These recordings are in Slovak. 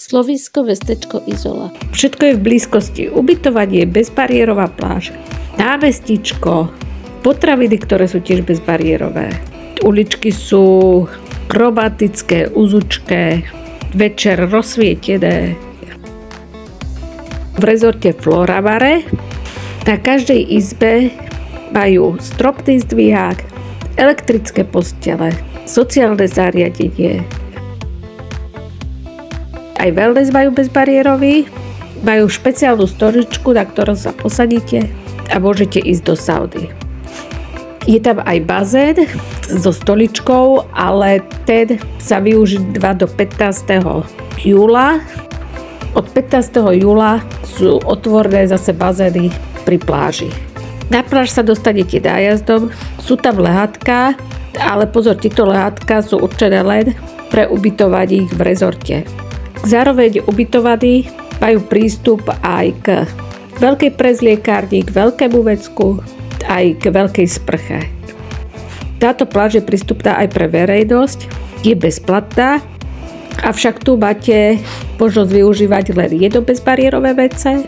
Slovísko, mestečko Izola. Všetko je v blízkosti. Ubytovanie, bezbariérová pláž, námestičko, potraviny, ktoré sú tiež bezbariérové. Uličky sú kromatické, uzučké, večer rozsvietené. V rezorte Floravare na každej izbe majú stropný zdvihák, elektrické postele, sociálne zariadenie. Aj wellness majú bezbariérový, majú špeciálnu stoličku, na ktorú sa posadíte a môžete ísť do sauny. Je tam aj bazén so stoličkou, ale ten sa využíva do 15. júla. Od 15. júla sú otvorené zase bazény pri pláži. Na pláž sa dostanete nájazdom, sú tam lehátka, ale pozor, tieto lehátka sú určené len pre ubytovaní v rezorte. Zároveň ubytovaní majú prístup aj k veľkej prezliekárni, k veľkému vecku, aj k veľkej sprche. Táto pláž je prístupná aj pre verejnosť, je bezplatná, avšak tu máte možnosť využívať len jedno bezbariérové WC,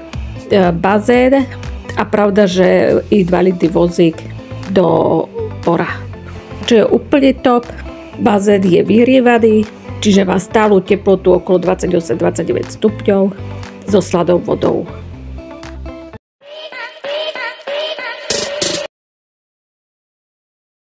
bazén a pravda, že invalidný vozík do pora. Čo je úplne top, bazén je vyhrievaný, čiže má stálu teplotu okolo 28-29 stupňov so sladou vodou.